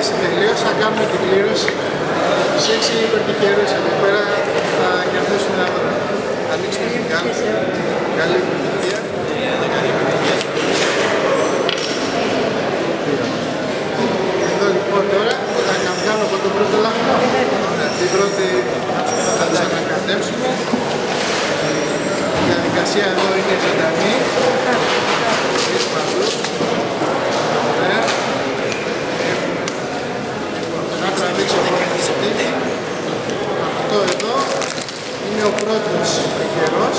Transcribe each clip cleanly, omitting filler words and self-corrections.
έκθεση τελείωσε, θα κάνουμε την κλήρωση. Τους 6 υπερτυχερούς εδώ πέρα θα κερδίσουμε ένα δώρο. Θα ανοίξουμε την κάλη. Καλή επιτυχία. Εδώ λοιπόν τώρα θα κάνω από τον πρώτο λάθο. Την πρώτη θα την ανακατέψουμε. Η διαδικασία εδώ είναι ζωντανή. Ωραία. Θα τραβήξω το κρατήσετε. Αυτό εδώ είναι ο πρώτος τυχερός.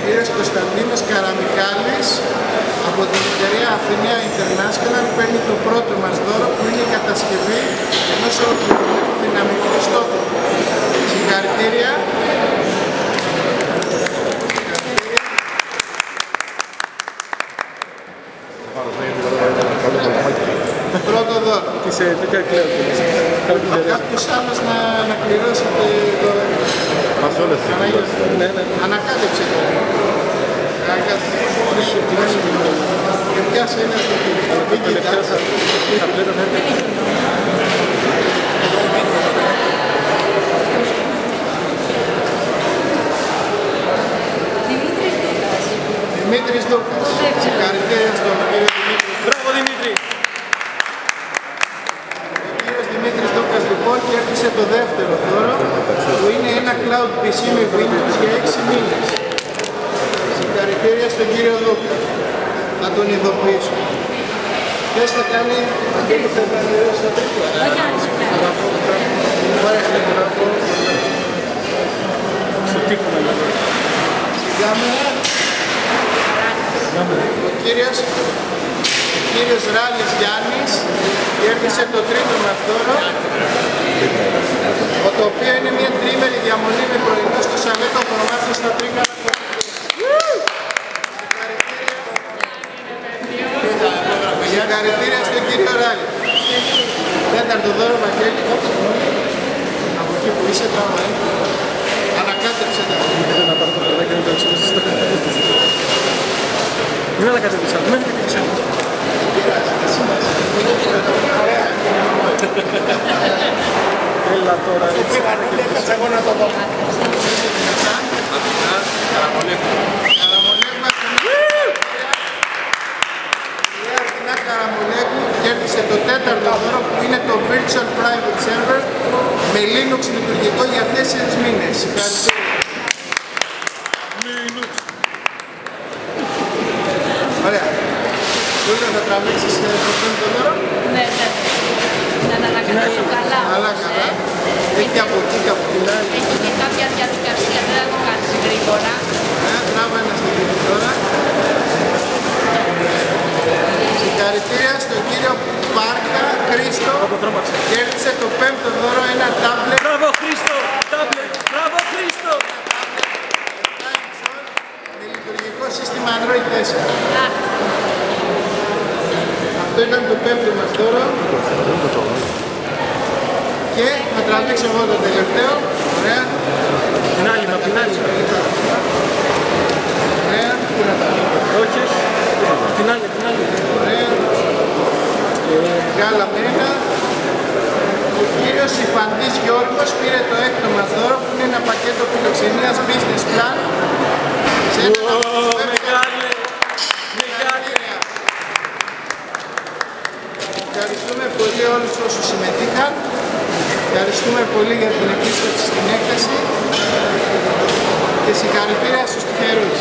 Κύριος Κωνσταντίνος Καραμιχάλης από την εταιρεία Αθηναία International παίρνει το πρώτο μας δώρο που είναι η κατασκευή ενός ολοκληρωμένου δυναμικού ιστότοπου. Συγχαρητήρια. Πρώτο δώρο. Και σε τέτοια κλαίω. Κάποιος άλλος να κληρώσει το... Μας όλες τις Ανακάτεψε το. Και πιάσε ένα το τελευταίο θα πλέον Δημήτρης Δούκας. Συγχαρητήρια στον κύριο Δημήτρη. Μπράβο Δημήτρη! Ο κύριος Δημήτρης Δούκας λοιπόν κέρδισε το δεύτερο δώρο που είναι ένα cloud PC με Windows για 6 μήνες. Συγχαρητήρια στον κύριο Δούκα. Θα τον ειδοποιήσω. Ποιος θα κάνει αυτό που θα κάνει στο τρίτο. Ωραία, στο τύπο να λέω. στην κάμερα. Ο κύριος Ράλης Γιάννης κέρδισε το τρίτο μας δώρο, το οποίο είναι μια τρίμερη διαμονή με πρωινό στο Σαλέτο Προμάθος στα Τρίκανα. Συγχαρητήρια στον κύριο Ράλη. Τέταρτο δώρο, Βαγγέλη. Από εκεί που είσαι πάμε. Ανακάτεψε τα. Μην ανακατεύεις άλλο, μην ανακατεύεις άλλο. Έλα τώρα, έτσι. Κάτσε εγώ να το δω. Καραμολέγμα. Η Αθηνά Καραμολέγμου κέρδισε το τέταρτο δώρο που είναι το Virtual Private Server με Linux λειτουργικό για 4 μήνες. Ωραία. Τούλα θα τραβήξεις το πέμπτο δώρο. Ναι. Να ανακαλύψω καλά. Καλά. Έχει από εκεί και από την άλλη. Έχει και κάποια διαδικασία, δεν θα το κάνεις γρήγορα. Τράβα ένα στιγμή τώρα. Συγχαρητήρια στον κύριο Πάρκα Χρήστο. Κέρδισε το πέμπτο δώρο, ένα τάμπλετ. Μπράβο Χρήστο! Τάμπλετ! Μπράβο Χρήστο! Με λειτουργικό σύστημα Android 4. Αυτό ήταν το πέμπτο μας δώρο. Και θα τραβήξω εγώ το τελευταίο. Ωραία. Την άλλη, μα την άλλη. Ωραία. Όχι. Την άλλη. Ωραία. Βγάλαμε ένα. Ο κύριος Ιφαντής Γιώργος πήρε το έκτο μας δώρο που είναι ένα πακέτο φιλοξενίας business plan. Μεγάλη. Ευχαριστούμε πολύ όλους όσους συμμετείχαν. Ευχαριστούμε πολύ για την επίσκεψη στην έκθεση και συγχαρητήρια στους τυχερούς.